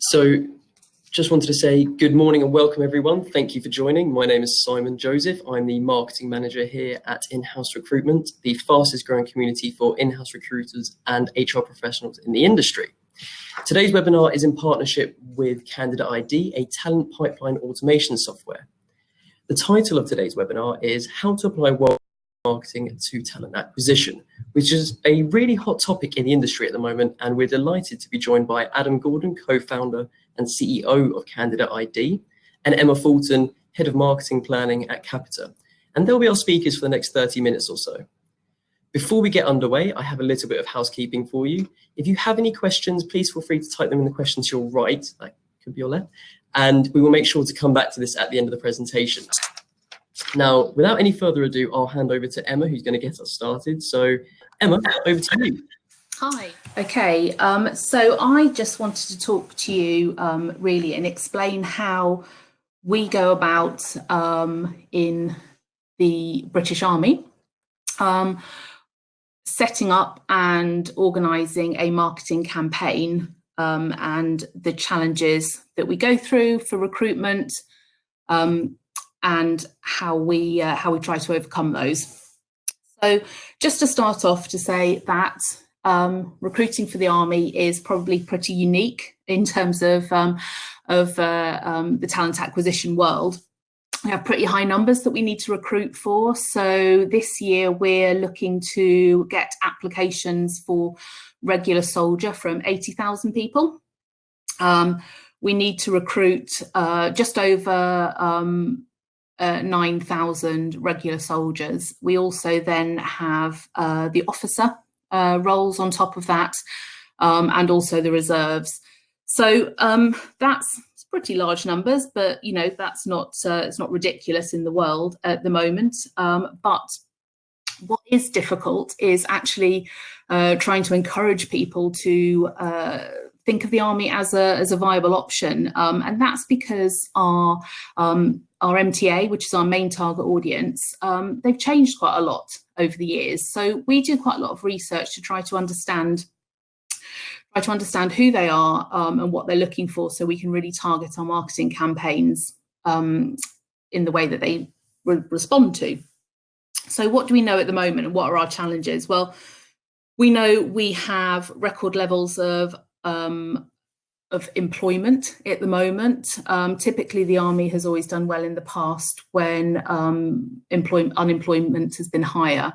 So just wanted to say good morning and welcome everyone. Thank you for joining. My name is Simon Joseph. I'm the marketing manager here at In-House Recruitment, the fastest growing community for in-house recruiters and HR professionals in the industry. Today's webinar is in partnership with Candidate.ID, a talent pipeline automation software. The title of today's webinar is How to Apply World Marketing to Talent Acquisition, which is a really hot topic in the industry at the moment, and we're delighted to be joined by Adam Gordon, co-founder and CEO of Candidate.ID, and Emma Fulton, head of marketing planning at CAPITA. And they'll be our speakers for the next 30 minutes or so. Before we get underway, I have a little bit of housekeeping for you. If you have any questions, please feel free to type them in the questions to your right, that could be your left, and we will make sure to come back to this at the end of the presentation. Now, without any further ado, I'll hand over to Emma, who's going to get us started. So, Emma, over to you. Hi. Okay, so I just wanted to talk to you really and explain how we go about in the British Army setting up and organising a marketing campaign and the challenges that we go through for recruitment and how we try to overcome those. So just to start off to say that recruiting for the Army is probably pretty unique in terms of the talent acquisition world. We have pretty high numbers that we need to recruit for. So this year we're looking to get applications for regular soldier from 80,000 people. We need to recruit just over 9,000 regular soldiers. We also then have the officer roles on top of that, and also the reserves. So that's pretty large numbers, but you know that's not it's not ridiculous in the world at the moment. But what is difficult is actually trying to encourage people to think of the Army as a viable option, and that's because our MTA, which is our main target audience, they've changed quite a lot over the years. So we do quite a lot of research to try to understand who they are and what they're looking for, so we can really target our marketing campaigns in the way that they respond to. So what do we know at the moment and what are our challenges? Well, we know we have record levels of employment at the moment. Typically, the Army has always done well in the past when unemployment has been higher.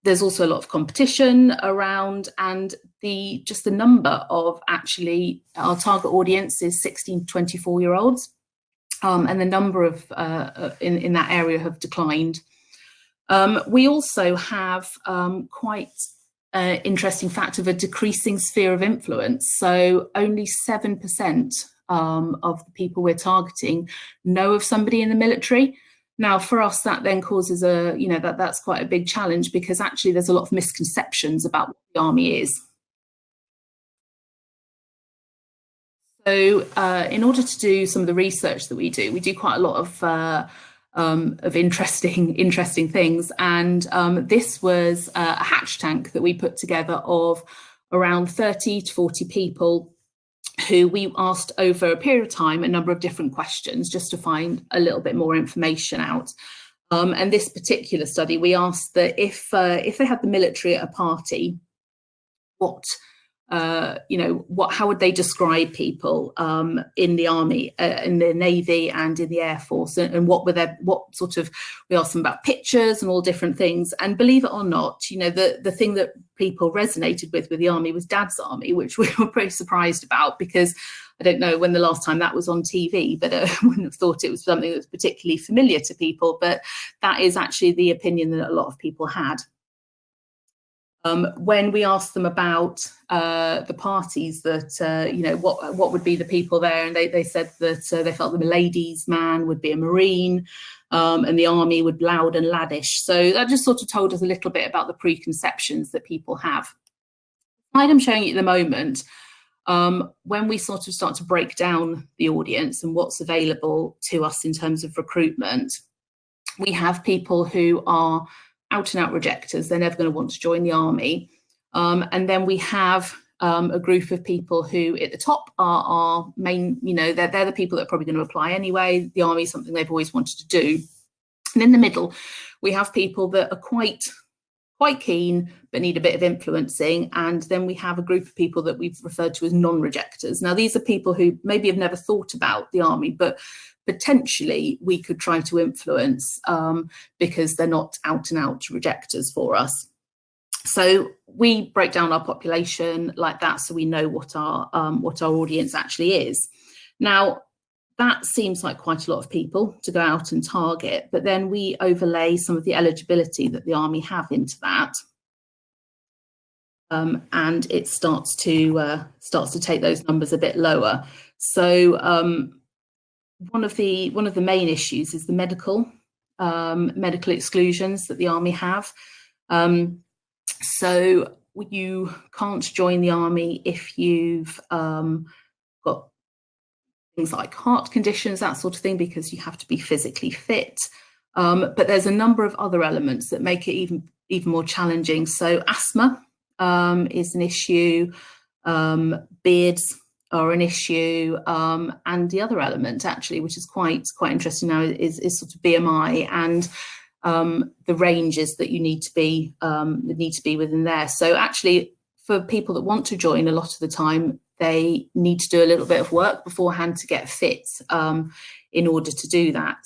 There's also a lot of competition around, and the number of actually our target audience is 16 to 24-year-olds, and the number of in that area have declined. We also have quite interesting fact of a decreasing sphere of influence. So only 7% of the people we're targeting know of somebody in the military. Now, for us, that then causes that's quite a big challenge, because actually there's a lot of misconceptions about what the Army is. So in order to do some of the research that we do quite a lot of interesting things, and this was a hatch tank that we put together of around 30 to 40 people who we asked over a period of time a number of different questions just to find a little bit more information out. And this particular study, we asked that if they had the military at a party, how would they describe people in the Army, in the Navy and in the Air Force, and we asked them about pictures and all different things. And believe it or not, the thing that people resonated with the Army was Dad's Army, which we were pretty surprised about, because I don't know when the last time that was on TV, but I wouldn't have thought it was something that was particularly familiar to people. But that is actually the opinion that a lot of people had. When we asked them about the parties, that what would be the people there, and they said that they felt the ladies' man would be a Marine, and the Army would be loud and laddish. So that just sort of told us a little bit about the preconceptions that people have. The slide I'm showing you at the moment, when we sort of start to break down the audience and what's available to us in terms of recruitment, we have people who are out and out rejectors. They're never going to want to join the Army. And then we have a group of people who at the top are main, they're the people that are probably going to apply anyway. The army is something they've always wanted to do. And in the middle, we have people that are quite keen but need a bit of influencing, and then we have a group of people that we've referred to as non-rejectors. Now, these are people who maybe have never thought about the army, but potentially we could try to influence because they're not out and out rejectors for us. So we break down our population like that, so we know what our audience actually is. Now, that seems like quite a lot of people to go out and target, but then we overlay some of the eligibility that the army have into that, and it starts to take those numbers a bit lower. So one of the main issues is the medical exclusions that the army have. So you can't join the army if you've got things like heart conditions, that sort of thing, because you have to be physically fit. But there's a number of other elements that make it even more challenging. So asthma is an issue, beards are an issue, and the other element actually, which is quite interesting now, is sort of BMI and the ranges that you need to be within there. So actually, for people that want to join, a lot of the time they need to do a little bit of work beforehand to get fit in order to do that,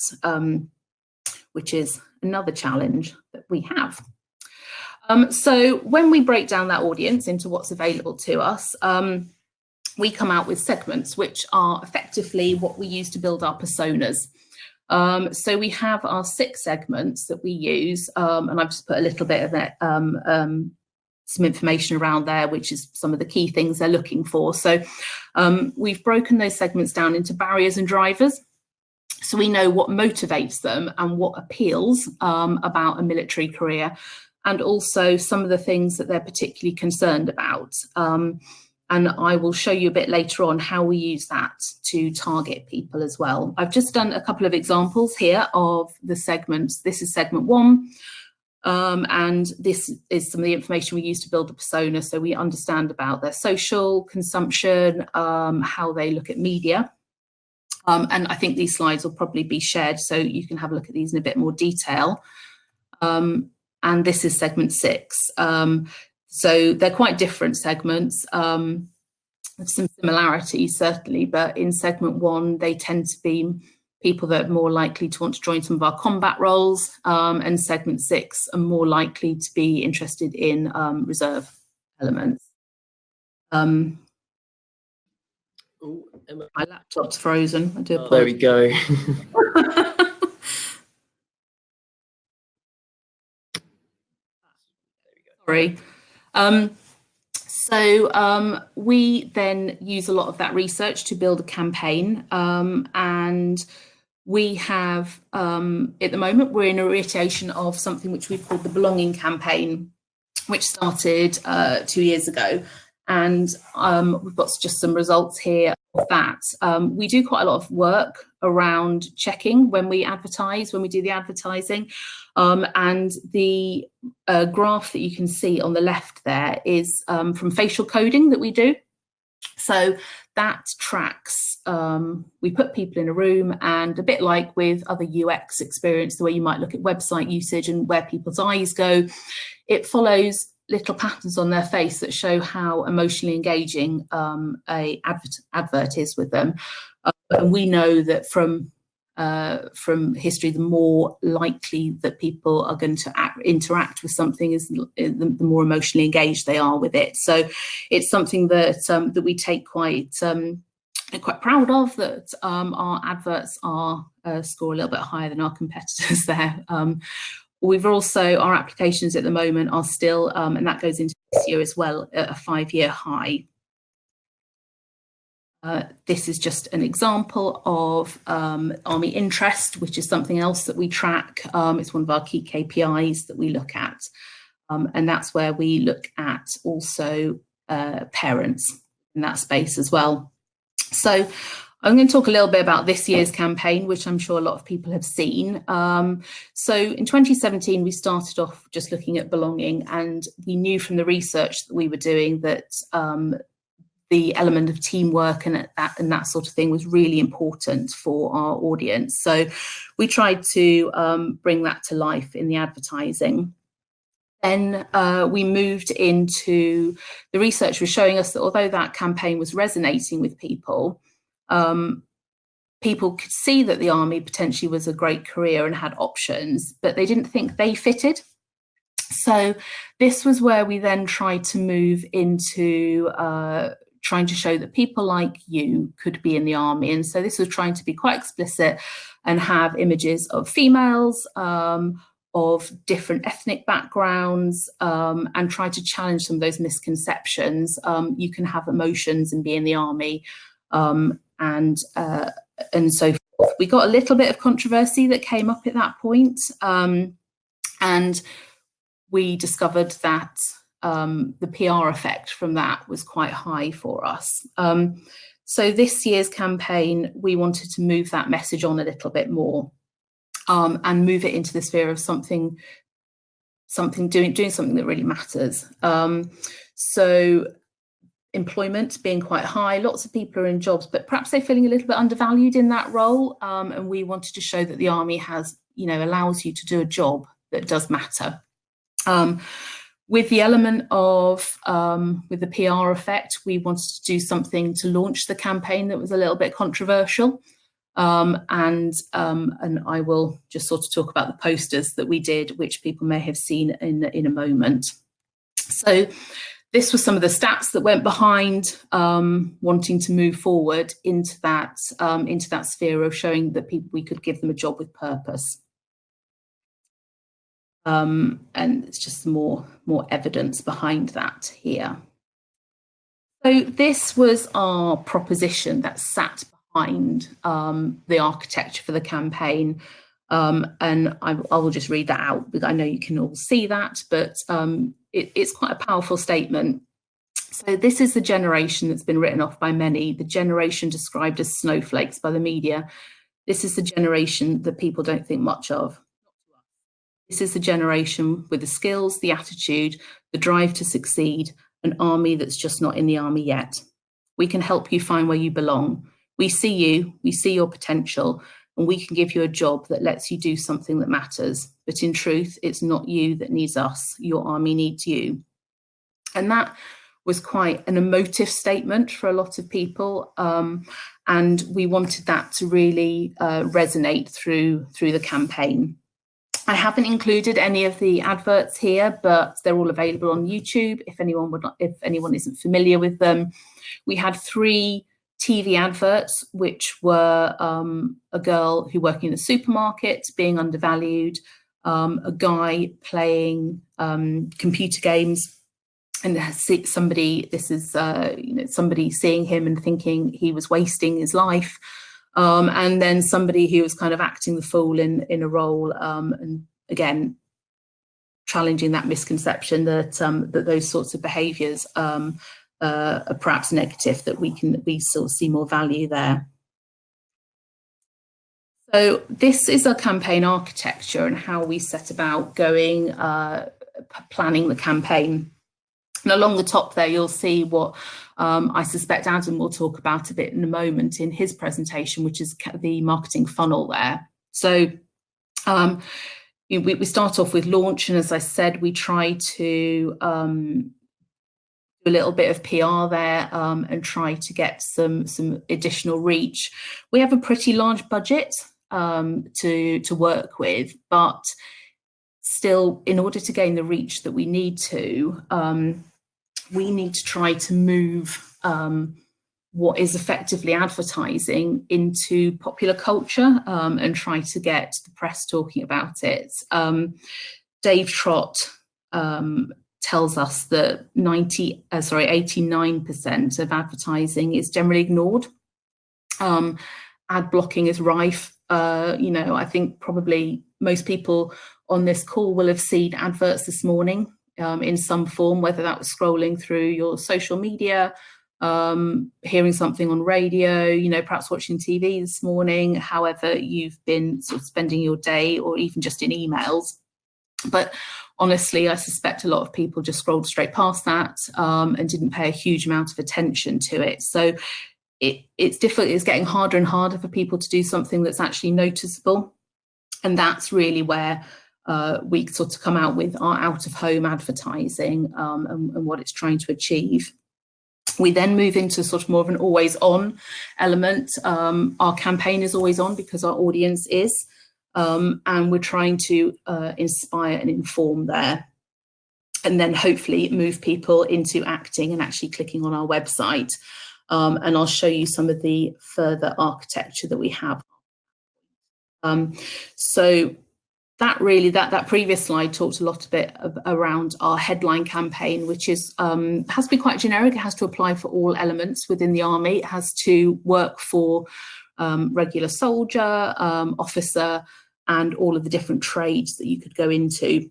which is another challenge that we have. So when we break down that audience into what's available to us, we come out with segments, which are effectively what we use to build our personas. So we have our 6 segments that we use, and I've just put a little bit of it, some information around there, which is some of the key things they're looking for. So we've broken those segments down into barriers and drivers. So we know what motivates them and what appeals about a military career, and also some of the things that they're particularly concerned about. And I will show you a bit later on how we use that to target people as well. I've just done a couple of examples here of the segments. This is segment 1. And this is some of the information we use to build the persona, so we understand about their social consumption, how they look at media. And I think these slides will probably be shared, so you can have a look at these in a bit more detail. And this is segment 6. So they're quite different segments, some similarities certainly, but in segment 1, they tend to be people that are more likely to want to join some of our combat roles, and segment 6 are more likely to be interested in reserve elements. Oh, Emma. My laptop's frozen. I do apologize. There we go. Sorry. So we then use a lot of that research to build a campaign, and we have, at the moment, we're in a reiteration of something which we've called the Belonging Campaign, which started 2 years ago. And we've got just some results here of that. We do quite a lot of work around checking when we advertise, when we do the advertising. And the graph that you can see on the left there is from facial coding that we do. So that tracks, we put people in a room, and a bit like with other UX experience, the way you might look at website usage and where people's eyes go, it follows little patterns on their face that show how emotionally engaging a advert is with them. And we know that from history, the more likely that people are going to interact with something is the more emotionally engaged they are with it. So it's something that that we take quite proud of, that our adverts are score a little bit higher than our competitors there. We've also, our applications at the moment are still, and that goes into this year as well, at a 5-year high. This is just an example of Army interest, which is something else that we track. It's one of our key KPIs that we look at. And that's where we look at also parents in that space as well. So I'm going to talk a little bit about this year's campaign, which I'm sure a lot of people have seen. So in 2017, we started off just looking at belonging, and we knew from the research that we were doing that the element of teamwork and that sort of thing was really important for our audience. So we tried to bring that to life in the advertising. Then we moved into, the research was showing us that although that campaign was resonating with people, people could see that the army potentially was a great career and had options, but they didn't think they fitted. So this was where we then tried to move into trying to show that people like you could be in the army. And so this was trying to be quite explicit and have images of females, of different ethnic backgrounds, and try to challenge some of those misconceptions. You can have emotions and be in the army, and so forth. We got a little bit of controversy that came up at that point, and we discovered that the PR effect from that was quite high for us. So this year's campaign, we wanted to move that message on a little bit more, and move it into the sphere of doing something that really matters. So employment being quite high, lots of people are in jobs, but perhaps they're feeling a little bit undervalued in that role. And we wanted to show that the army has, allows you to do a job that does matter. With the element of, with the PR effect, we wanted to do something to launch the campaign that was a little bit controversial. And I will just sort of talk about the posters that we did, which people may have seen in a moment. So this was some of the stats that went behind wanting to move forward into that sphere of showing that we could give them a job with purpose. And it's just more evidence behind that here. So this was our proposition that sat behind the architecture for the campaign, and I will just read that out because I know you can all see that, but it's quite a powerful statement. So this is the generation that's been written off by many, the generation described as snowflakes by the media. This is the generation that people don't think much of. This is the generation with the skills, the attitude, the drive to succeed, an army that's just not in the army yet. We can help you find where you belong. We see you, we see your potential, and we can give you a job that lets you do something that matters. But in truth, it's not you that needs us. Your army needs you. And that was quite an emotive statement for a lot of people. And we wanted that to really resonate through the campaign. I haven't included any of the adverts here, but they're all available on YouTube if anyone isn't familiar with them. We had 3 TV adverts, which were a girl who working in a supermarket being undervalued, a guy playing computer games, and somebody seeing him and thinking he was wasting his life, and then somebody who was kind of acting the fool in a role, and again challenging that misconception that that those sorts of behaviours are perhaps negative, that we still see more value there. So this is our campaign architecture and how we set about going planning the campaign. And along the top there, you'll see what I suspect Adam will talk about a bit in a moment in his presentation, which is the marketing funnel there. So we start off with launch, and as I said, we try to do a little bit of PR there and try to get some additional reach. We have a pretty large budget to work with, but still, in order to gain the reach that we need to try to move what is effectively advertising into popular culture and try to get the press talking about it. Dave Trott tells us that 89% of advertising is generally ignored. Ad blocking is rife. I think probably most people on this call will have seen adverts this morning in some form, whether that was scrolling through your social media, hearing something on radio, you know, perhaps watching TV this morning, however you've been sort of spending your day, or even just in emails. But honestly, I suspect a lot of people just scrolled straight past that and didn't pay a huge amount of attention to it. So it's difficult. It's getting harder and harder for people to do something that's actually noticeable. And that's really where we sort of come out with our out-of-home advertising and what it's trying to achieve. We then move into sort of more of an always-on element. Our campaign is always on because our audience is, and we're trying to inspire and inform there. And then hopefully move people into acting and actually clicking on our website. And I'll show you some of the further architecture that we have. So that previous slide talked a lot around our headline campaign, which is has to be quite generic. It has to apply for all elements within the army. It has to work for regular soldier, officer, and all of the different trades that you could go into.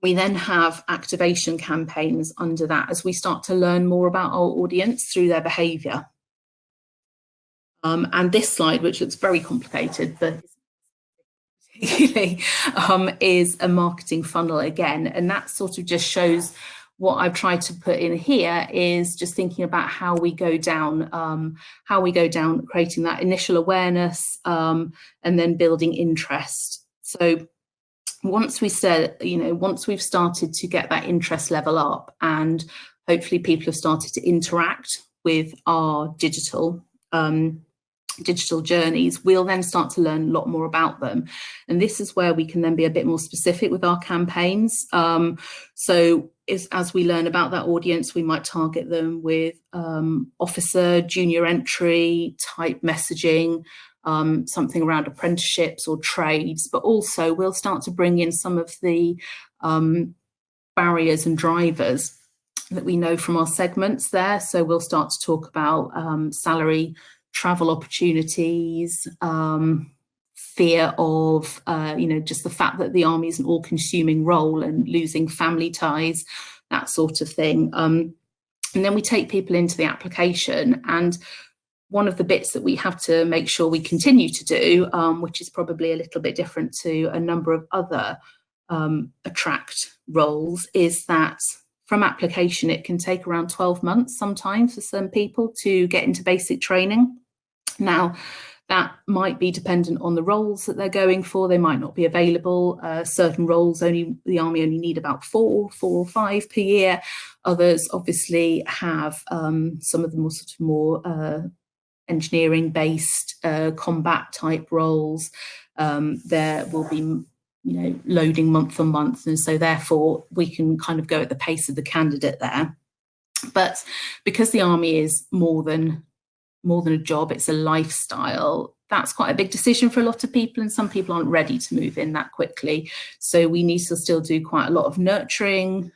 We then have activation campaigns under that as we start to learn more about our audience through their behaviour. And this slide, which looks very complicated, but is a marketing funnel again, and that sort of just shows what I've tried to put in here is just thinking about how we go down creating that initial awareness and then building interest. So once we've started to get that interest level up, and hopefully people have started to interact with our digital journeys, we'll then start to learn a lot more about them. And this is where we can then be a bit more specific with our campaigns. So as we learn about that audience, we might target them with officer, junior entry type messaging, something around apprenticeships or trades, but also we'll start to bring in some of the barriers and drivers that we know from our segments there. So we'll start to talk about salary, travel opportunities, fear of, just the fact that the army is an all-consuming role and losing family ties, that sort of thing. And then we take people into the application, and one of the bits that we have to make sure we continue to do, which is probably a little bit different to a number of other attract roles, is that from application, it can take around 12 months sometimes for some people to get into basic training. Now, that might be dependent on the roles that they're going for. They might not be available. Certain roles the army only need about four or five per year. Others obviously have some of the more engineering based combat type roles. There will be loading month on month, and so therefore we can kind of go at the pace of the candidate there. But because the army is more than a job, it's a lifestyle, that's quite a big decision for a lot of people, and some people aren't ready to move in that quickly. So we need to still do quite a lot of nurturing,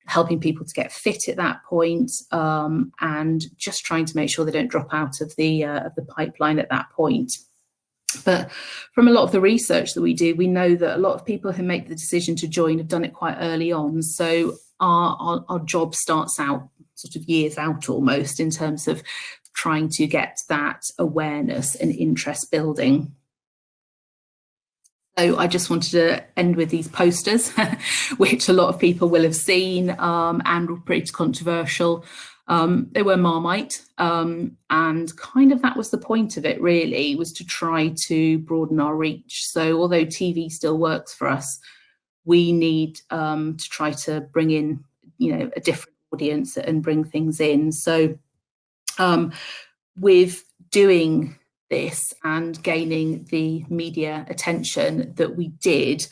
helping people to get fit at that point, and just trying to make sure they don't drop out of the pipeline at that point. But from a lot of the research that we do, we know that a lot of people who make the decision to join have done it quite early on. So our job starts out sort of years out almost in terms of trying to get that awareness and interest building. So I just wanted to end with these posters, which a lot of people will have seen and were pretty controversial. They were Marmite, and kind of that was the point of it really, was to try to broaden our reach. So although TV still works for us, we need to try to bring in, a different audience and bring things in. So with doing this and gaining the media attention that we did,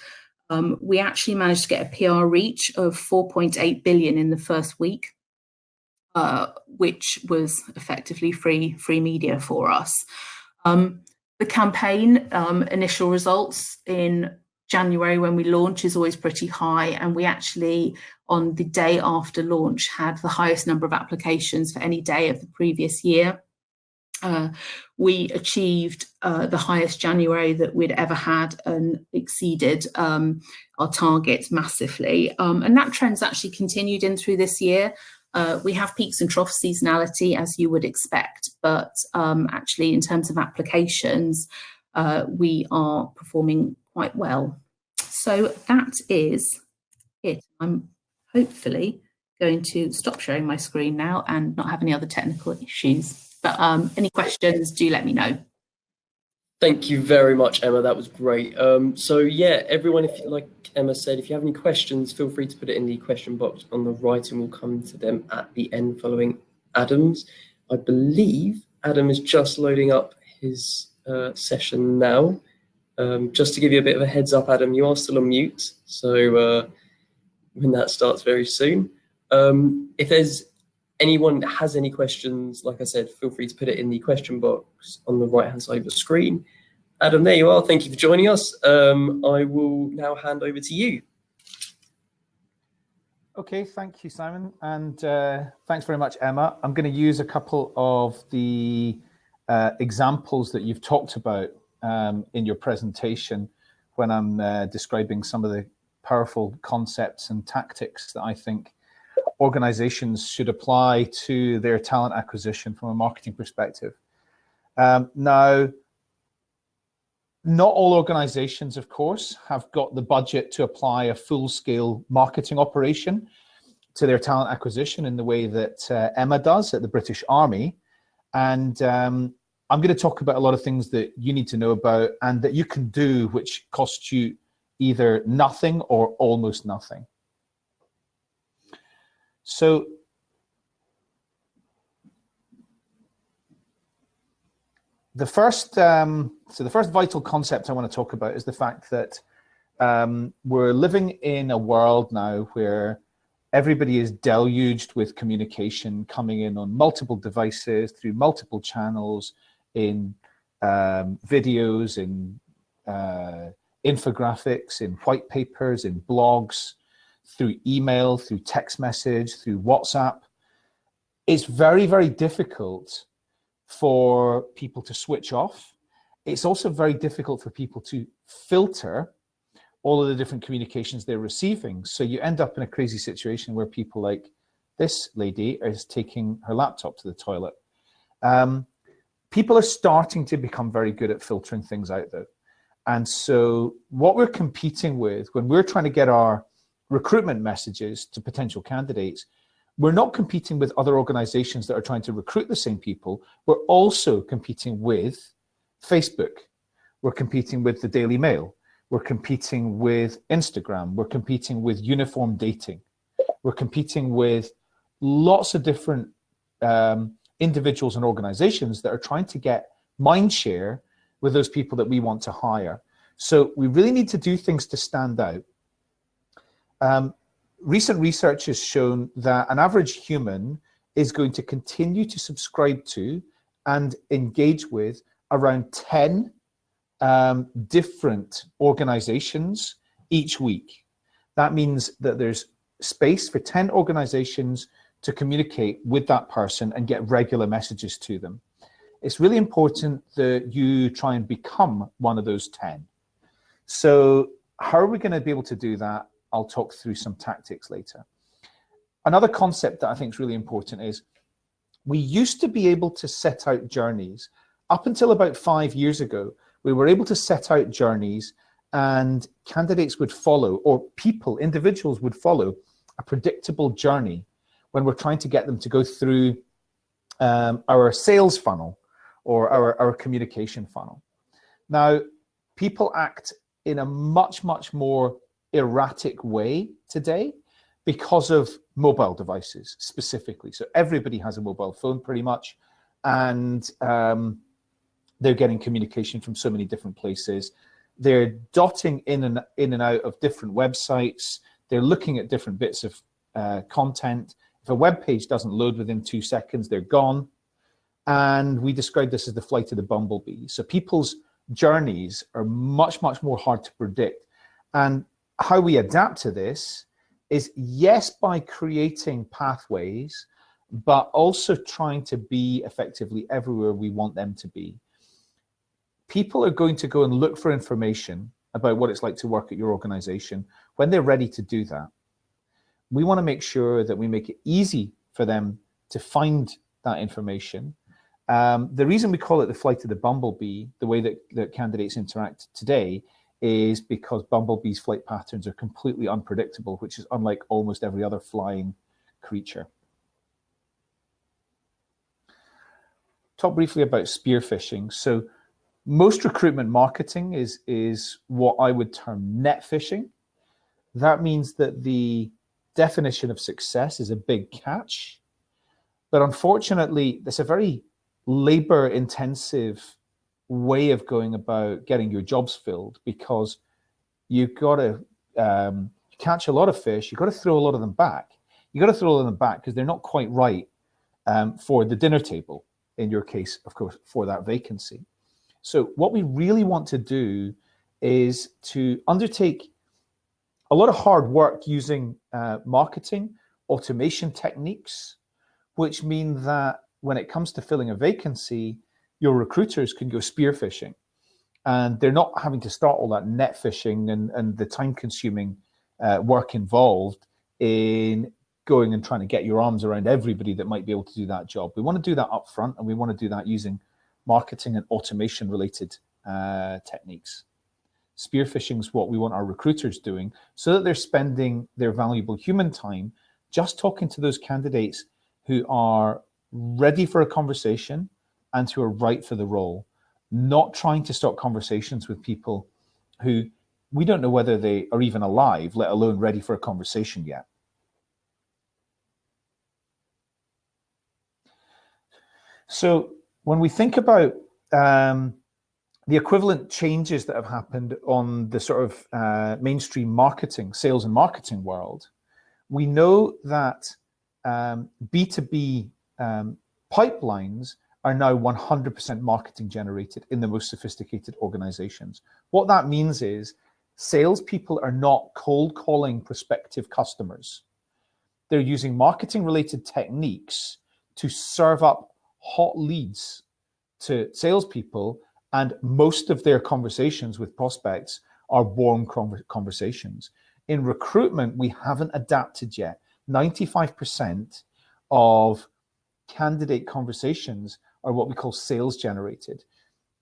we actually managed to get a PR reach of 4.8 billion in the first week, which was effectively free media for us. The campaign initial results in January when we launch is always pretty high, and we actually on the day after launch had the highest number of applications for any day of the previous year. We achieved the highest January that we'd ever had and exceeded our targets massively. And that trend's actually continued in through this year. We have peaks and troughs seasonality, as you would expect, but actually in terms of applications, we are performing quite well. So that is it. I'm hopefully going to stop sharing my screen now and not have any other technical issues. But any questions, do let me know. Thank you very much, Emma. That was great. So yeah, everyone, if like Emma said, if you have any questions, feel free to put it in the question box on the right, and we'll come to them at the end following Adam's. I believe Adam is just loading up his session now. Just to give you a bit of a heads up, Adam, you are still on mute, so when that starts very soon. If there's anyone that has any questions, like I said, feel free to put it in the question box on the right-hand side of the screen. Adam, there you are. Thank you for joining us. I will now hand over to you. Okay, thank you, Simon. And thanks very much, Emma. I'm going to use a couple of the examples that you've talked about in your presentation when I'm describing some of the powerful concepts and tactics that I think organizations should apply to their talent acquisition from a marketing perspective. Now, not all organizations, of course, have got the budget to apply a full-scale marketing operation to their talent acquisition in the way that Emma does at the British Army. And I'm going to talk about a lot of things that you need to know about and that you can do which cost you either nothing or almost nothing. So the first vital concept I want to talk about is the fact that we're living in a world now where everybody is deluged with communication coming in on multiple devices through multiple channels, in videos, in infographics, in white papers, in blogs, through email, through text message, through WhatsApp. It's very, very difficult for people to switch off. It's also very difficult for people to filter all of the different communications they're receiving. So you end up in a crazy situation where people like this lady is taking her laptop to the toilet. People are starting to become very good at filtering things out though. And so what we're competing with when we're trying to get our recruitment messages to potential candidates, we're not competing with other organizations that are trying to recruit the same people. We're also competing with Facebook. We're competing with the Daily Mail. We're competing with Instagram. We're competing with uniform dating. We're competing with lots of different individuals and organizations that are trying to get mind share with those people that we want to hire. So we really need to do things to stand out. Recent research has shown that an average human is going to continue to subscribe to and engage with around 10 different organizations each week. That means that there's space for 10 organizations to communicate with that person and get regular messages to them. It's really important that you try and become one of those 10. So how are we going to be able to do that? I'll talk through some tactics later. Another concept that I think is really important is we used to be able to set out journeys. Up until about 5 years ago, we were able to set out journeys and candidates would follow, or people, individuals would follow a predictable journey when we're trying to get them to go through our sales funnel or our communication funnel. Now, people act in a much, much more erratic way today because of mobile devices specifically. So everybody has a mobile phone pretty much, and they're getting communication from so many different places. They're dotting in and out of different websites. They're looking at different bits of content. If a web page doesn't load within 2 seconds, they're gone. And we describe this as the flight of the bumblebee. So people's journeys are much, much more hard to predict. And how we adapt to this is, yes, by creating pathways, but also trying to be effectively everywhere we want them to be. People are going to go and look for information about what it's like to work at your organization when they're ready to do that. We want to make sure that we make it easy for them to find that information. The reason we call it the flight of the bumblebee, the way that candidates interact today, is because bumblebees' flight patterns are completely unpredictable, which is unlike almost every other flying creature. Talk briefly about spear phishing. So most recruitment marketing is what I would term net phishing. That means that the definition of success is a big catch, but unfortunately, there's a very labor-intensive way of going about getting your jobs filled, because you've got to catch a lot of fish, you've got to throw a lot of them back. You've got to throw a lot of them back because they're not quite right for the dinner table, in your case, of course, for that vacancy. So what we really want to do is to undertake a lot of hard work using marketing, automation techniques, which mean that when it comes to filling a vacancy, your recruiters can go spear phishing, and they're not having to start all that net phishing and the time-consuming work involved in going and trying to get your arms around everybody that might be able to do that job. We want to do that up front, and we want to do that using marketing and automation-related techniques. Spear phishing is what we want our recruiters doing, so that they're spending their valuable human time just talking to those candidates who are ready for a conversation and who are right for the role, not trying to start conversations with people who we don't know whether they are even alive, let alone ready for a conversation yet. So when we think about the equivalent changes that have happened on the sort of mainstream marketing, sales and marketing world, we know that B2B pipelines are now 100% marketing generated in the most sophisticated organizations. What that means is salespeople are not cold calling prospective customers. They're using marketing related techniques to serve up hot leads to salespeople, and most of their conversations with prospects are warm conversations. In recruitment, we haven't adapted yet. 95% of candidate conversations are what we call sales generated.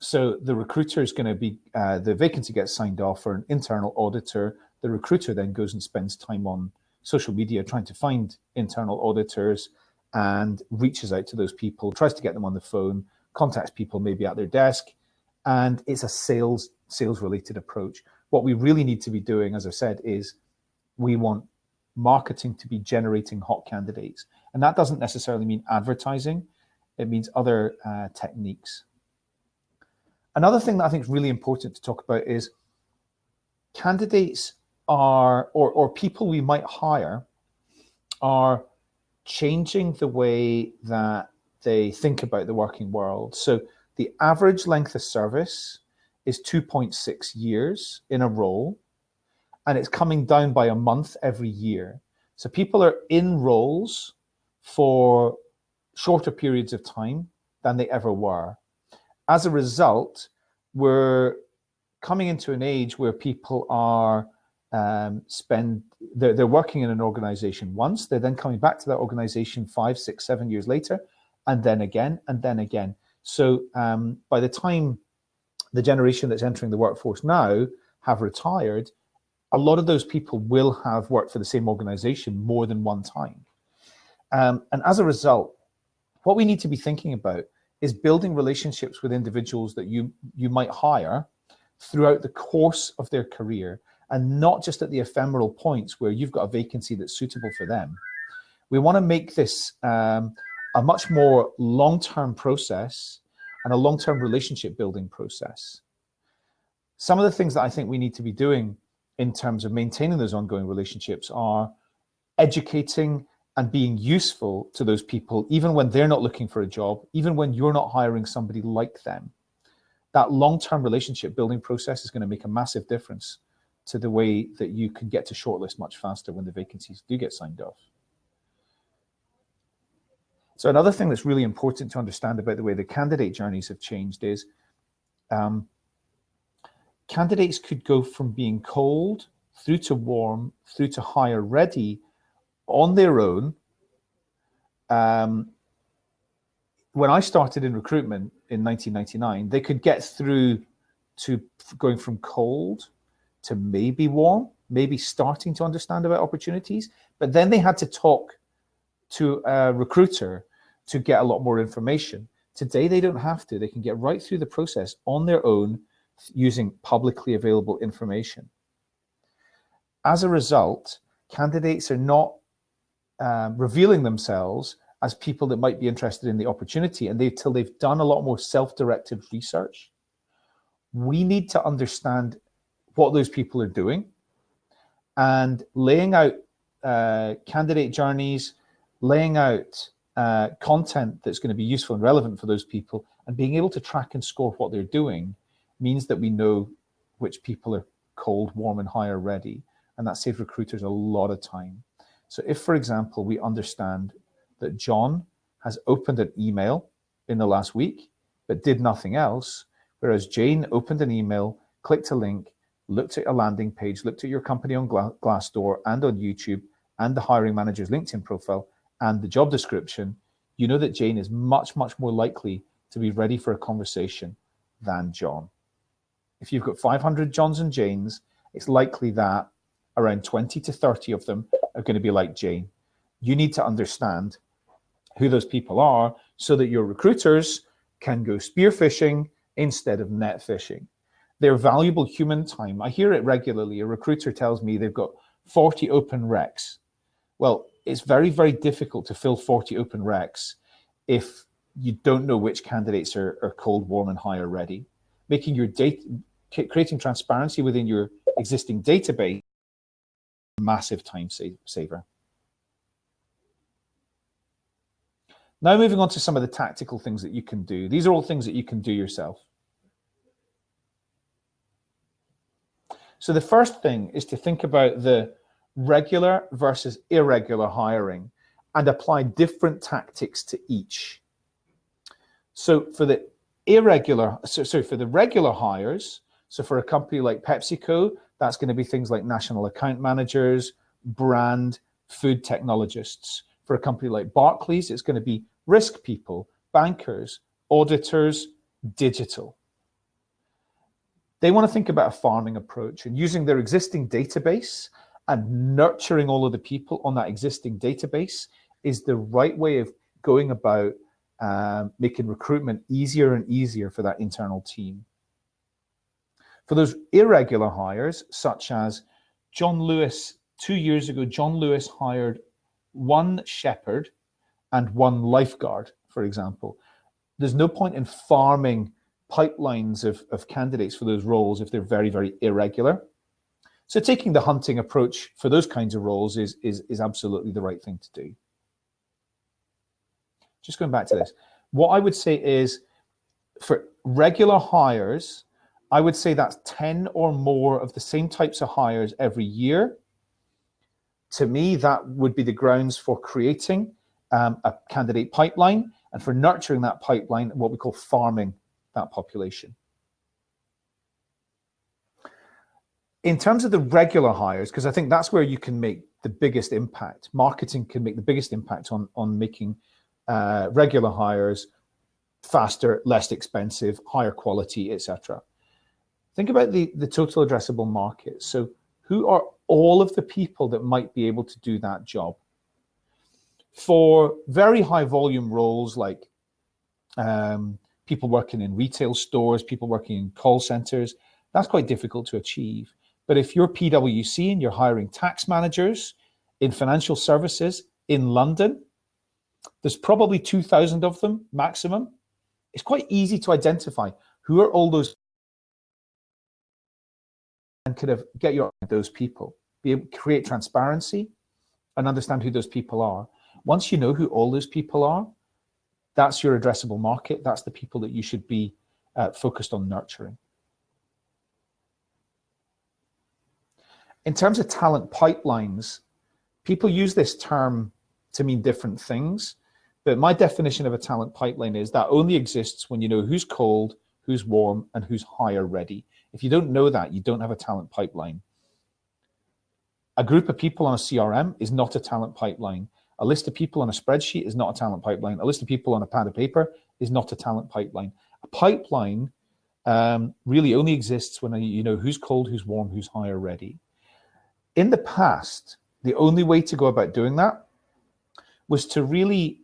So the recruiter is going to be, the vacancy gets signed off for an internal auditor. The recruiter then goes and spends time on social media trying to find internal auditors and reaches out to those people, tries to get them on the phone, contacts people maybe at their desk, and it's a sales related approach. What we really need to be doing, as I said, is we want marketing to be generating hot candidates. And that doesn't necessarily mean advertising. It means other techniques. Another thing that I think is really important to talk about is candidates are, or people we might hire, are changing the way that they think about the working world. So the average length of service is 2.6 years in a role, and it's coming down by a month every year. So people are in roles for shorter periods of time than they ever were. As a result, we're coming into an age where people are they're working in an organization once, they're then coming back to that organization 5, 6, 7 years later, and then again, and then again. So by the time the generation that's entering the workforce now have retired, a lot of those people will have worked for the same organization more than one time. And as a result, what we need to be thinking about is building relationships with individuals that you might hire throughout the course of their career, and not just at the ephemeral points where you've got a vacancy that's suitable for them. We want to make this a much more long-term process and a long-term relationship building process. Some of the things that I think we need to be doing in terms of maintaining those ongoing relationships are educating and being useful to those people, even when they're not looking for a job, even when you're not hiring somebody like them. That long-term relationship building process is going to make a massive difference to the way that you can get to shortlist much faster when the vacancies do get signed off. So another thing that's really important to understand about the way the candidate journeys have changed is candidates could go from being cold through to warm, through to hire ready on their own when I started in recruitment in 1999, they could get through to going from cold to maybe warm, maybe starting to understand about opportunities, but then they had to talk to a recruiter to get a lot more information. Today, they don't have to. They can get right through the process on their own using publicly available information. As a result, candidates are not revealing themselves as people that might be interested in the opportunity until they've done a lot more self-directed research. We need to understand what those people are doing and laying out candidate journeys, laying out content that's going to be useful and relevant for those people, and being able to track and score what they're doing means that we know which people are cold, warm, and hire ready, and that saves recruiters a lot of time. So if, for example, we understand that John has opened an email in the last week, but did nothing else, whereas Jane opened an email, clicked a link, looked at a landing page, looked at your company on Glassdoor and on YouTube, and the hiring manager's LinkedIn profile, and the job description, you know that Jane is much, much more likely to be ready for a conversation than John. If you've got 500 Johns and Janes, it's likely that around 20 to 30 of them are going to be like Jane. You need to understand who those people are so that your recruiters can go spearfishing instead of net fishing. They're valuable human time. I hear it regularly. A recruiter tells me they've got 40 open recs. Well, it's very, very difficult to fill 40 open recs if you don't know which candidates are cold, warm, and hire ready. Making your data, creating transparency within your existing database, massive time saver. Now moving on to some of the tactical things that you can do. These are all things that you can do yourself. So the first thing is to think about the regular versus irregular hiring and apply different tactics to each. So for the regular hires, so for a company like PepsiCo, that's going to be things like national account managers, brand, food technologists. For a company like Barclays, it's going to be risk people, bankers, auditors, digital. They want to think about a farming approach and using their existing database and nurturing all of the people on that existing database is the right way of going about making recruitment easier and easier for that internal team. For those irregular hires, such as John Lewis, 2 years ago, John Lewis hired 1 shepherd and 1 lifeguard, for example. There's no point in farming pipelines of candidates for those roles if they're very, very irregular. So taking the hunting approach for those kinds of roles is absolutely the right thing to do. Just going back to this, what I would say is for regular hires, I would say that's 10 or more of the same types of hires every year. To me, that would be the grounds for creating a candidate pipeline and for nurturing that pipeline, what we call farming that population. In terms of the regular hires, because I think that's where you can make the biggest impact. Marketing can make the biggest impact on making regular hires faster, less expensive, higher quality, etc. Think about the total addressable market. So who are all of the people that might be able to do that job? For very high volume roles like people working in retail stores, people working in call centers, that's quite difficult to achieve. But if you're PwC and you're hiring tax managers in financial services in London, there's probably 2,000 of them maximum. It's quite easy to identify who are all those and kind of get those people, be able to create transparency and understand who those people are. Once you know who all those people are, that's your addressable market. That's the people that you should be focused on nurturing. In terms of talent pipelines, people use this term to mean different things, but my definition of a talent pipeline is that only exists when you know who's cold, who's warm, and who's hire ready. If you don't know that, you don't have a talent pipeline. A group of people on a CRM is not a talent pipeline. A list of people on a spreadsheet is not a talent pipeline. A list of people on a pad of paper is not a talent pipeline. A pipeline really only exists when you know who's cold, who's warm, who's hire ready. In the past, the only way to go about doing that was to really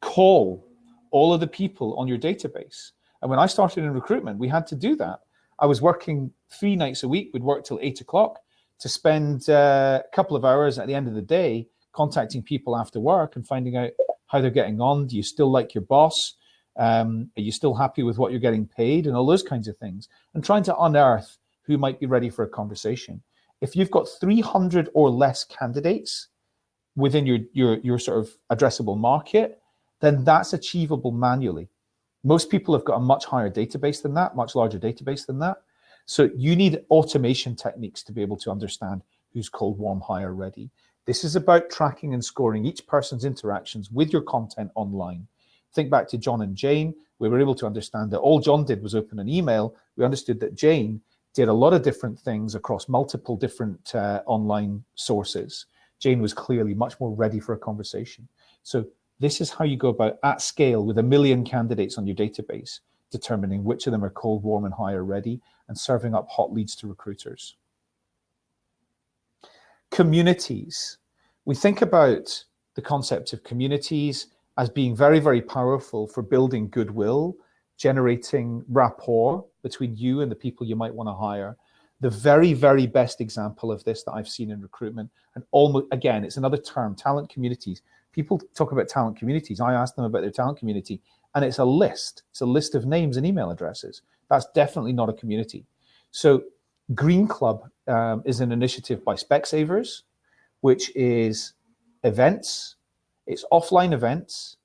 call all of the people on your database. And when I started in recruitment, we had to do that. I was working 3 nights a week. We'd work till 8 o'clock to spend a couple of hours at the end of the day contacting people after work and finding out how they're getting on. Do you still like your boss? Are you still happy with what you're getting paid? And all those kinds of things. And trying to unearth who might be ready for a conversation. If you've got 300 or less candidates within your sort of addressable market, then that's achievable manually. Most people have got a much higher database than that, much larger database than that. So you need automation techniques to be able to understand who's cold, warm, hire ready. This is about tracking and scoring each person's interactions with your content online. Think back to John and Jane. We were able to understand that all John did was open an email. We understood that Jane did a lot of different things across multiple different online sources. Jane was clearly much more ready for a conversation. So this is how you go about at scale with 1 million candidates on your database, determining which of them are cold, warm, and hire ready, and serving up hot leads to recruiters. Communities. We think about the concept of communities as being very, very powerful for building goodwill, generating rapport between you and the people you might want to hire. The very, very best example of this that I've seen in recruitment, and almost, again, it's another term, talent communities. People talk about talent communities. I ask them about their talent community, and it's a list. It's a list of names and email addresses. That's definitely not a community. So Green Club is an initiative by Specsavers, which is events. It's offline events.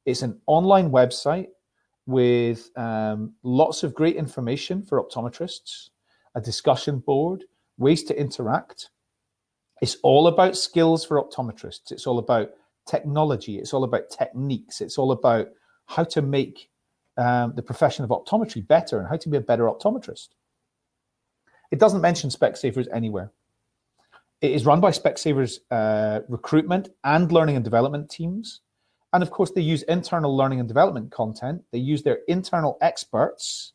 It's an online website with lots of great information for optometrists, a discussion board, ways to interact. It's all about skills for optometrists. It's all about technology. It's all about techniques. It's all about how to make the profession of optometry better and how to be a better optometrist. It doesn't mention Specsavers anywhere. It is run by Specsavers recruitment and learning and development teams. And of course, they use internal learning and development content. They use their internal experts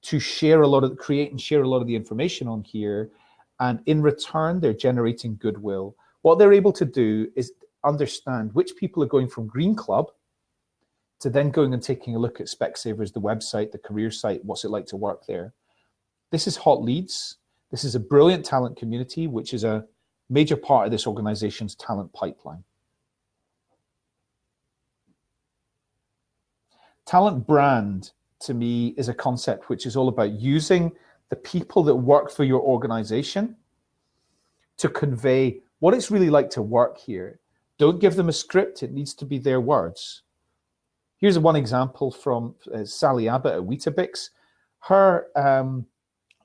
to share create and share a lot of the information on here. And in return, they're generating goodwill. What they're able to do is understand which people are going from Green Club to then going and taking a look at Specsavers, the website, the career site, what's it like to work there. This is hot leads. This is a brilliant talent community, which is a major part of this organization's talent pipeline. Talent brand, to me, is a concept which is all about using the people that work for your organization to convey what it's really like to work here. Don't give them a script. It needs to be their words. Here's one example from Sally Abbott at Weetabix. Her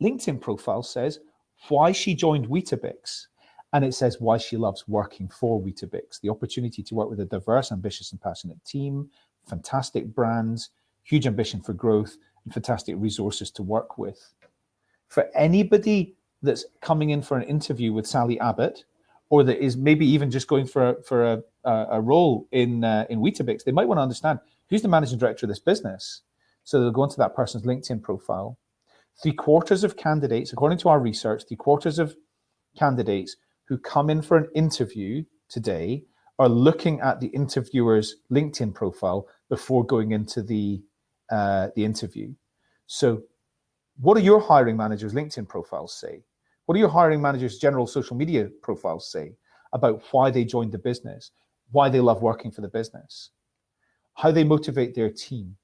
LinkedIn profile says why she joined Weetabix. And it says why she loves working for Weetabix. The opportunity to work with a diverse, ambitious, and passionate team, fantastic brands, huge ambition for growth, and fantastic resources to work with. For anybody that's coming in for an interview with Sally Abbott, or that is maybe even just going for a role in Weetabix, they might want to understand who's the managing director of this business. So they'll go into that person's LinkedIn profile. 3/4 of candidates, according to our research, 3/4 of candidates who come in for an interview today are looking at the interviewer's LinkedIn profile before going into the interview. So what do your hiring manager's LinkedIn profiles say? What do your hiring manager's general social media profiles say about why they joined the business, why they love working for the business, how they motivate their team?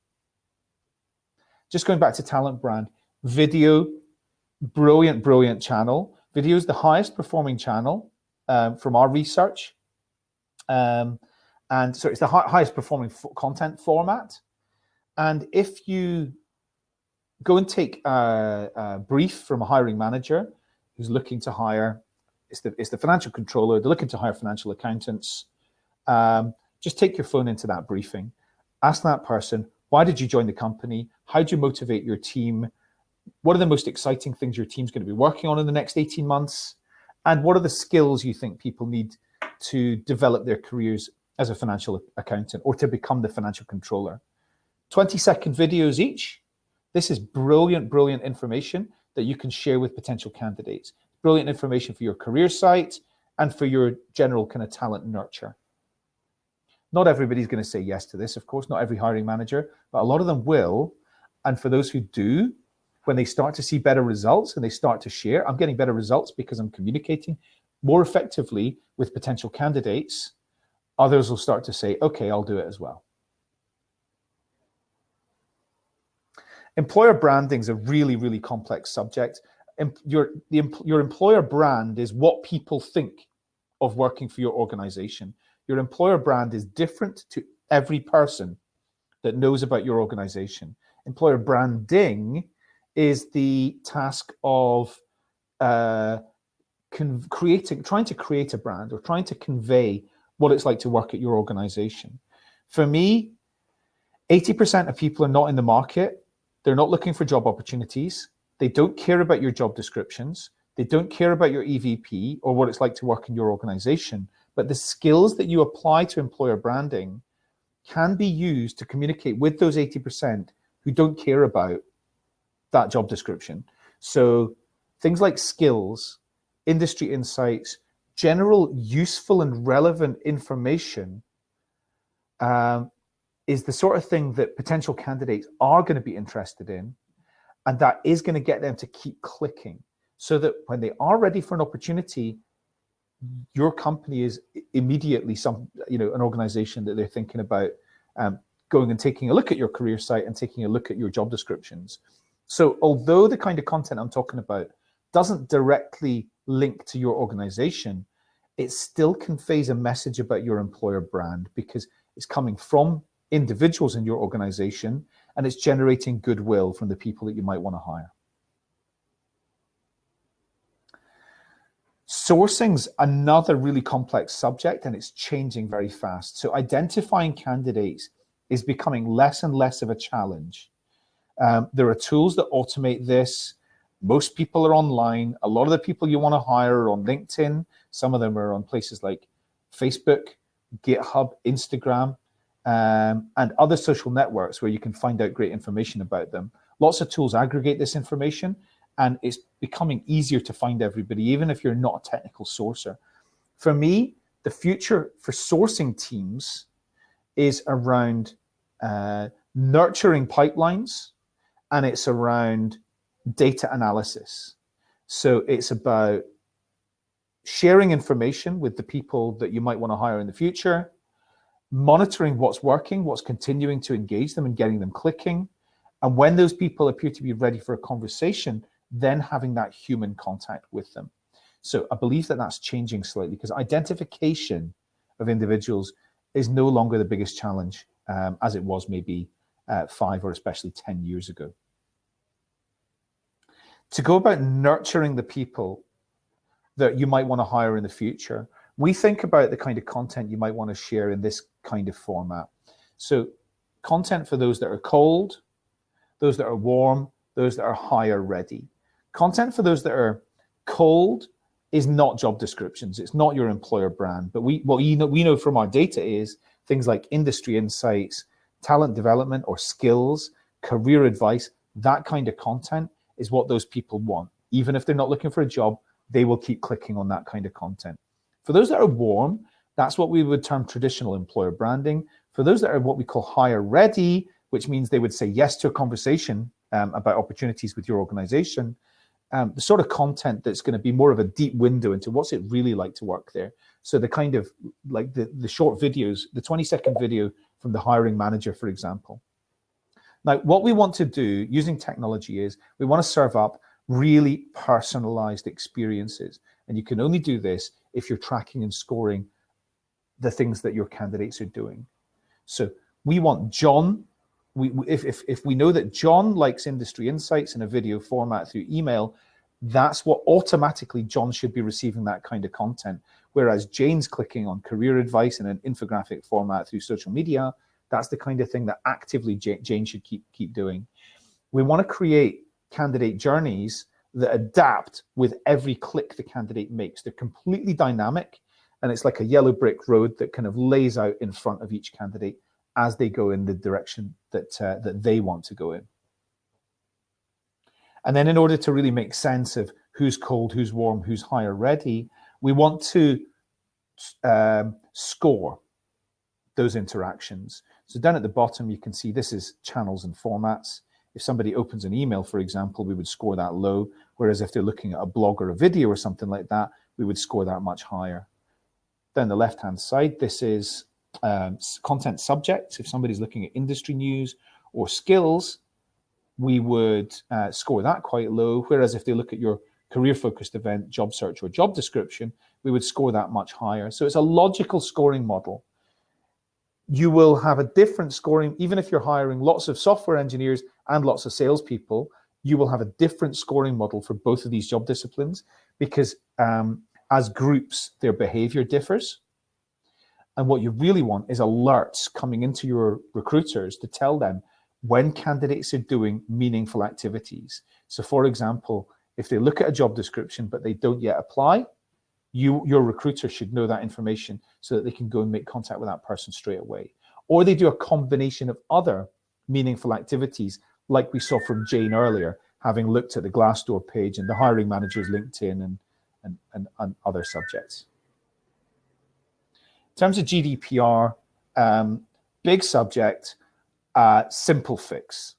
Just going back to talent brand, video, brilliant, brilliant channel. Video is the highest performing channel from our research. And so it's the highest performing content format. And if you go and take a brief from a hiring manager who's looking to hire, it's the financial controller, they're looking to hire financial accountants, just take your phone into that briefing. Ask that person, why did you join the company? How do you motivate your team? What are the most exciting things your team's going to be working on in the next 18 months? And what are the skills you think people need to develop their careers as a financial accountant or to become the financial controller. 20-second videos each. This is brilliant, brilliant information that you can share with potential candidates. Brilliant information for your career site and for your general kind of talent nurture. Not everybody's going to say yes to this, of course, not every hiring manager, but a lot of them will. And for those who do, when they start to see better results and they start to share, I'm getting better results because I'm communicating more effectively with potential candidates, others will start to say, okay, I'll do it as well. Employer branding is a really, really complex subject. Your employer brand is what people think of working for your organization. Your employer brand is different to every person that knows about your organization. Employer branding is the task of trying to create a brand or trying to convey what it's like to work at your organization. For me, 80% of people are not in the market. They're not looking for job opportunities. They don't care about your job descriptions. They don't care about your EVP or what it's like to work in your organization. But the skills that you apply to employer branding can be used to communicate with those 80% who don't care about that job description. So things like skills, industry insights, general useful and relevant information is the sort of thing that potential candidates are going to be interested in, and that is going to get them to keep clicking so that when they are ready for an opportunity, your company is immediately an organization that they're thinking about going and taking a look at your career site and taking a look at your job descriptions. So although the kind of content I'm talking about doesn't directly link to your organization, it still conveys a message about your employer brand because it's coming from individuals in your organization and it's generating goodwill from the people that you might want to hire. Sourcing's another really complex subject and it's changing very fast. So identifying candidates is becoming less and less of a challenge. There are tools that automate this. Most people are online. A lot of the people you want to hire are on LinkedIn. Some of them are on places like Facebook, GitHub, Instagram, and other social networks where you can find out great information about them. Lots of tools aggregate this information, and it's becoming easier to find everybody, even if you're not a technical sourcer. For me, the future for sourcing teams is around nurturing pipelines, and it's around data analysis. So it's about sharing information with the people that you might want to hire in the future, monitoring what's working, what's continuing to engage them and getting them clicking. And when those people appear to be ready for a conversation, then having that human contact with them. So I believe that that's changing slightly because identification of individuals is no longer the biggest challenge as it was maybe 5 or especially 10 years ago. To go about nurturing the people that you might want to hire in the future, we think about the kind of content you might want to share in this kind of format. So content for those that are cold, those that are warm, those that are hire ready. Content for those that are cold is not job descriptions. It's not your employer brand. But what we know from our data is things like industry insights, talent development or skills, career advice, that kind of content is what those people want. Even if they're not looking for a job, they will keep clicking on that kind of content. For those that are warm, that's what we would term traditional employer branding. For those that are what we call hire ready, which means they would say yes to a conversation about opportunities with your organization, the sort of content that's going to be more of a deep window into what's it really like to work there. So the kind of like the short videos, the 20-second video from the hiring manager, for example. Now, what we want to do using technology is we want to serve up really personalized experiences. And you can only do this if you're tracking and scoring the things that your candidates are doing. So we want John, if we know that John likes industry insights in a video format through email, that's what automatically John should be receiving that kind of content. Whereas Jane's clicking on career advice in an infographic format through social media, that's the kind of thing that actively Jane should keep doing. We want to create candidate journeys that adapt with every click the candidate makes. They're completely dynamic And it's like a yellow brick road that kind of lays out in front of each candidate as they go in the direction that that they want to go in. And then in order to really make sense of who's cold, who's warm, who's hire ready, we want to score those interactions. So down at the bottom, you can see this is channels and formats. If somebody opens an email, for example, we would score that low. Whereas if they're looking at a blog or a video or something like that, we would score that much higher. Down the left-hand side, this is content subjects. If somebody's looking at industry news or skills, we would score that quite low. Whereas if they look at your career-focused event, job search, or job description, we would score that much higher. So it's a logical scoring model. You will have a different scoring, even if you're hiring lots of software engineers and lots of salespeople, you will have a different scoring model for both of these job disciplines because as groups, their behavior differs. And what you really want is alerts coming into your recruiters to tell them when candidates are doing meaningful activities. So for example, if they look at a job description, but they don't yet apply, your recruiter should know that information so that they can go and make contact with that person straight away. Or they do a combination of other meaningful activities, like we saw from Jane earlier, having looked at the Glassdoor page and the hiring manager's LinkedIn and other subjects. In terms of GDPR, big subject, simple fix.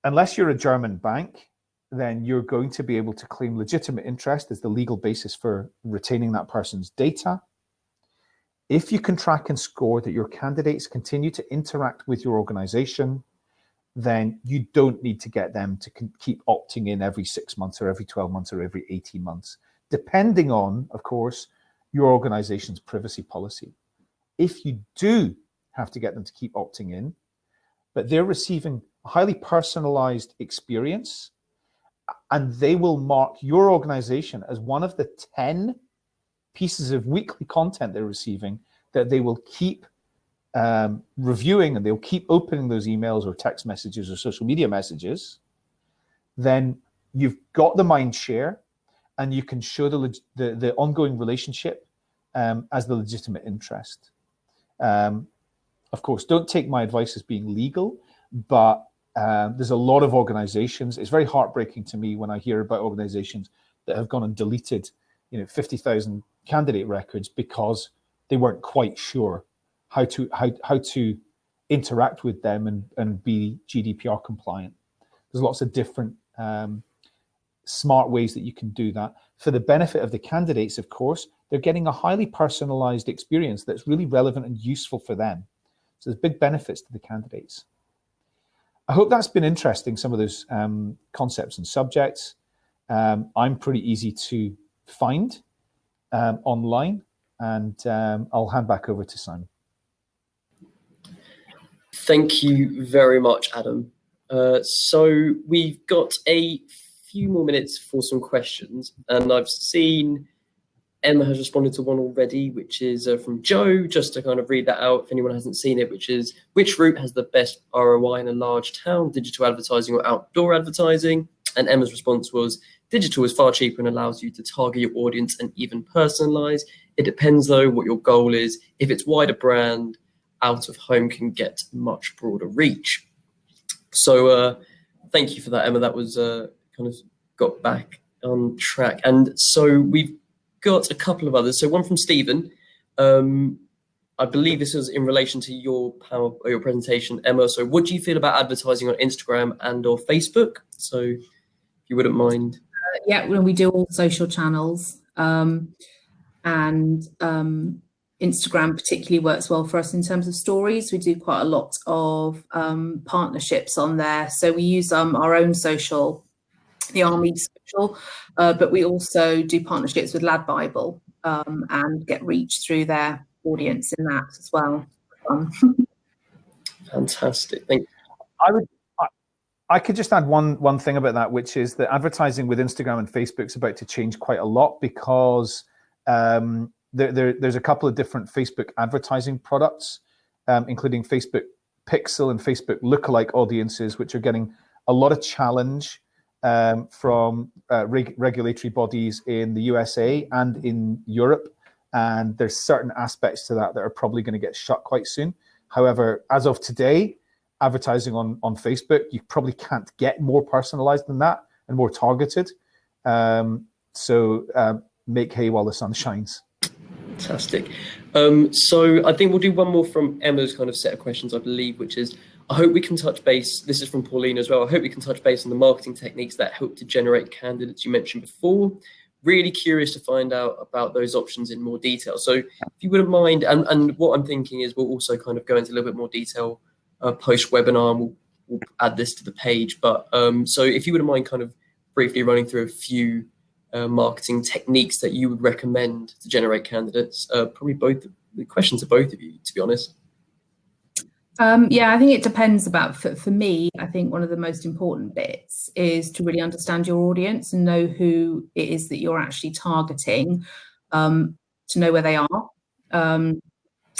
Unless you're a German bank, then you're going to be able to claim legitimate interest as the legal basis for retaining that person's data. If you can track and score that your candidates continue to interact with your organization, then you don't need to get them to keep opting in every 6 months or every 12 months or every 18 months, depending on, of course, your organization's privacy policy. If you do have to get them to keep opting in, but they're receiving a highly personalized experience, and they will mark your organization as one of the 10 pieces of weekly content they're receiving that they will keep reviewing, and they'll keep opening those emails or text messages or social media messages, then you've got the mind share and you can show the ongoing relationship as the legitimate interest. Of course, don't take my advice as being legal, but there's a lot of organizations. It's very heartbreaking to me when I hear about organizations that have gone and deleted 50,000 candidate records because they weren't quite sure how to interact with them and be GDPR compliant. There's lots of different smart ways that you can do that. For the benefit of the candidates, of course, they're getting a highly personalized experience that's really relevant and useful for them. So there's big benefits to the candidates. I hope that's been interesting, some of those concepts and subjects. I'm pretty easy to find online, and I'll hand back over to Simon. Thank you very much, Adam. So we've got a few more minutes for some questions, and I've seen Emma has responded to one already, which is from Joe, just to kind of read that out if anyone hasn't seen it, which is, which route has the best ROI in a large town, digital advertising or outdoor advertising? And Emma's response was, digital is far cheaper and allows you to target your audience and even personalize. It depends though what your goal is. If it's wider brand, out of home can get much broader reach. So thank you for that, Emma. That was kind of got back on track. And so we've got a couple of others. So one from Stephen. I believe this was in relation to your presentation, Emma. So what do you feel about advertising on Instagram and or Facebook? So if you wouldn't mind. Yeah, when we do all social channels, and Instagram particularly works well for us in terms of stories. We do quite a lot of partnerships on there. So we use our own social, the Army social, but we also do partnerships with Lad Bible and get reach through their audience in that as well. Fantastic. Thank you. I could just add one thing about that, which is that advertising with Instagram and Facebook is about to change quite a lot because there's a couple of different Facebook advertising products, including Facebook Pixel and Facebook lookalike audiences, which are getting a lot of challenge from regulatory bodies in the USA and in Europe and there's certain aspects to that that are probably going to get shut quite soon. However, as of today, advertising on Facebook, you probably can't get more personalized than that and more targeted. So make hay while the sun shines. Fantastic. So I think we'll do one more from Emma's kind of set of questions, I believe, which is, I hope we can touch base, this is from Pauline as well, I hope we can touch base on the marketing techniques that help to generate candidates you mentioned before. Really curious to find out about those options in more detail. So if you wouldn't mind, and what I'm thinking is we'll also kind of go into a little bit more detail post-webinar, and we'll add this to the page. But so if you wouldn't mind kind of briefly running through a few marketing techniques that you would recommend to generate candidates, probably both the questions are both of you, to be honest. Yeah, I think it depends for me, I think one of the most important bits is to really understand your audience and know who it is that you're actually targeting, to know where they are. And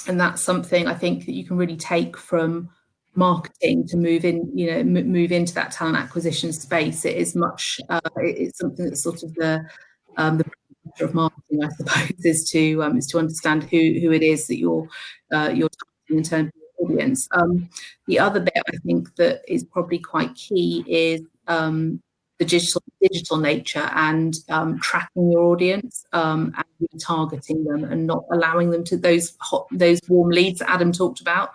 that's something I think that you can really take from marketing to move into that talent acquisition space. It is much, it's something that's sort of the of marketing, I suppose, is to understand who it is that you're targeting in terms of audience. The other bit I think that is probably quite key is the digital nature and tracking your audience and targeting them and not allowing them to those warm leads that Adam talked about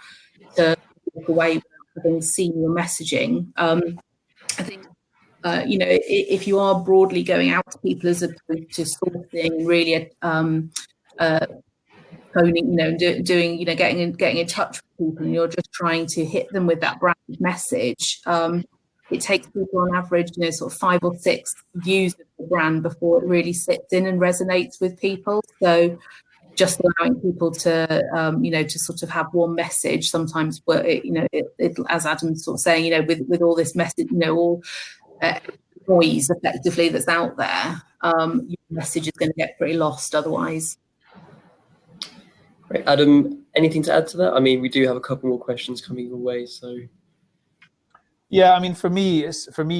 to walk away without having seen your messaging. I think if you are broadly going out to people as opposed to sourcing and really phoning, getting in touch with people, and you're just trying to hit them with that brand message, it takes people on average, sort of 5 or 6 views of the brand before it really sits in and resonates with people. So just allowing people to, to sort of have one message sometimes, as Adam's sort of saying, with all this message, all noise effectively that's out there, your message is going to get pretty lost otherwise. Great. Adam, anything to add to that? I mean, we do have a couple more questions coming your way, so. Yeah, I mean, for me,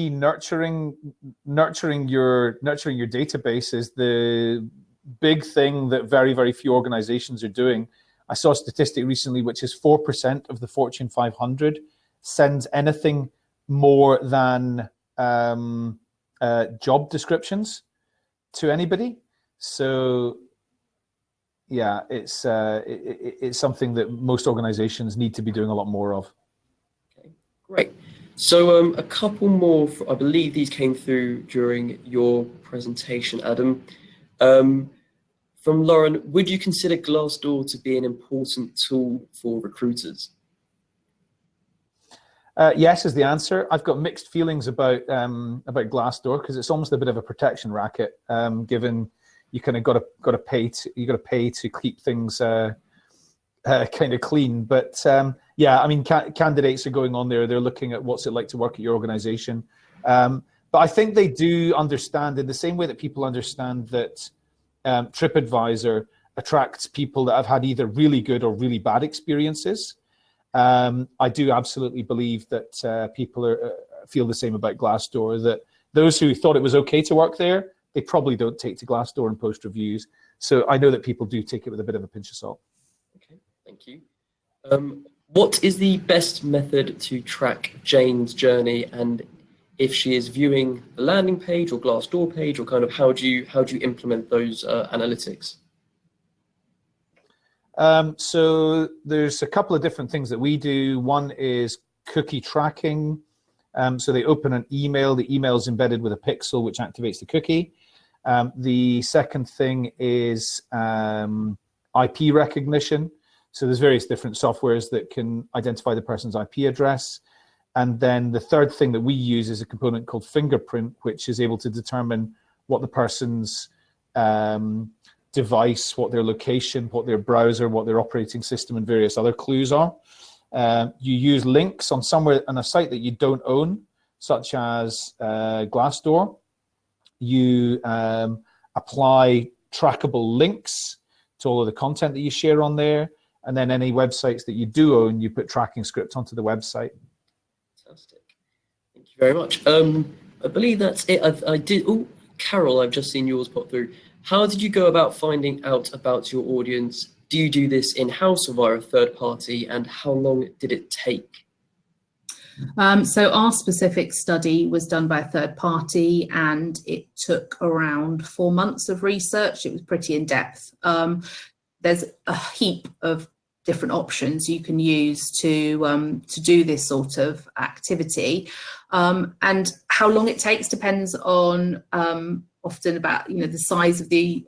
nurturing your database is the big thing that very, very few organizations are doing. I saw a statistic recently, which is 4% of the Fortune 500 sends anything more than job descriptions to anybody. So yeah, it's something that most organizations need to be doing a lot more of. Okay, great. So a couple more, I believe these came through during your presentation, Adam. From Lauren, would you consider Glassdoor to be an important tool for recruiters? Yes is the answer. I've got mixed feelings about Glassdoor because it's almost a bit of a protection racket, given you kind of got to pay to keep things kind of clean. But yeah, I mean, candidates are going on there. They're looking at what's it like to work at your organization. But I think they do understand, in the same way that people understand that TripAdvisor attracts people that have had either really good or really bad experiences. I do absolutely believe that people feel the same about Glassdoor, that those who thought it was okay to work there, they probably don't take to Glassdoor and post reviews. So I know that people do take it with a bit of a pinch of salt. Okay, thank you. What is the best method to track Jane's journey, and if she is viewing the landing page or Glassdoor page, or kind of how do you implement those analytics? So there's a couple of different things that we do. One is cookie tracking. So they open an email. The email is embedded with a pixel, which activates the cookie. The second thing is IP recognition. So there's various different softwares that can identify the person's IP address. And then the third thing that we use is a component called fingerprint, which is able to determine what the person's device, what their location, what their browser, what their operating system, and various other clues are. You use links on a site that you don't own, such as Glassdoor. You apply trackable links to all of the content that you share on there, and then any websites that you do own, you put tracking scripts onto the website. Fantastic. Thank you very much. I believe that's it. I did. Oh, Carol, I've just seen yours pop through. How did you go about finding out about your audience? Do you do this in-house or via a third party, and how long did it take? So our specific study was done by a third party, and it took around 4 months of research. It was pretty in depth. There's a heap of different options you can use to do this sort of activity, and how long it takes depends on often about the size of the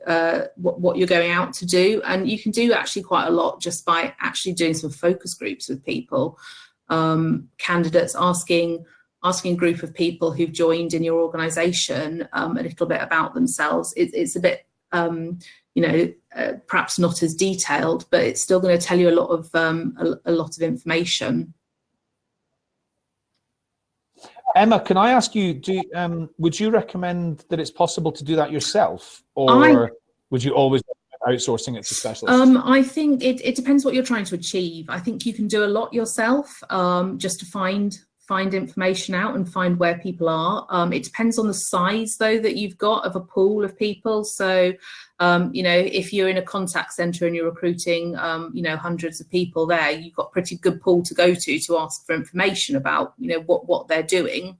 what you're going out to do, and you can do actually quite a lot just by actually doing some focus groups with people, candidates, asking a group of people who've joined in your organisation a little bit about themselves. It's a bit perhaps not as detailed, but it's still going to tell you a lot of information. Emma, can I ask you, would you recommend that it's possible to do that yourself, or would you always outsourcing it to specialists? I think it depends what you're trying to achieve. I think you can do a lot yourself, just to find information out and find where people are. It depends on the size, though, that you've got of a pool of people. So, if you're in a contact centre and you're recruiting, hundreds of people there, you've got a pretty good pool to go to ask for information about, what they're doing.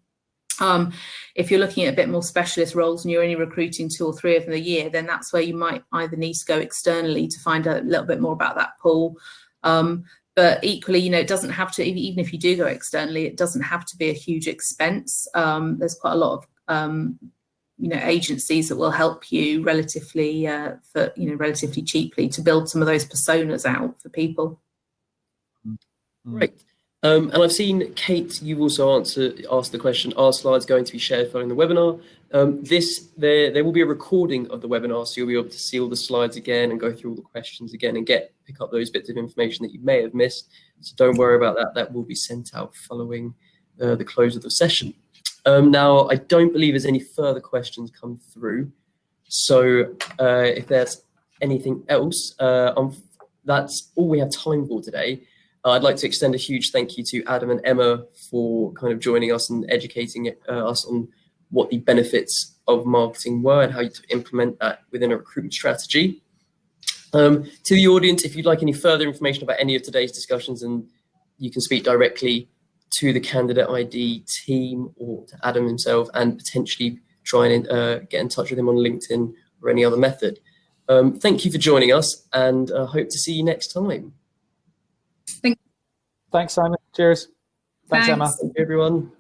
If you're looking at a bit more specialist roles and you're only recruiting 2 or 3 of them a year, then that's where you might either need to go externally to find out a little bit more about that pool. But equally, it doesn't have to, even if you do go externally, it doesn't have to be a huge expense. There's quite a lot of, agencies that will help you relatively cheaply to build some of those personas out for people. Great. And I've seen, Kate, you've also asked the question, are slides going to be shared following the webinar? There will be a recording of the webinar, so you'll be able to see all the slides again and go through all the questions again and pick up those bits of information that you may have missed. So don't worry about that. That will be sent out following the close of the session. Now, I don't believe there's any further questions come through. So if there's anything else, that's all we have time for today. I'd like to extend a huge thank you to Adam and Emma for kind of joining us and educating us on what the benefits of marketing were and how you implement that within a recruitment strategy. To the audience, if you'd like any further information about any of today's discussions, and you can speak directly to the Candidate.ID team or to Adam himself, and potentially try and get in touch with him on LinkedIn or any other method. Thank you for joining us, and hope to see you next time. Thanks, Simon. Cheers. Thanks, Emma. Thank you, everyone.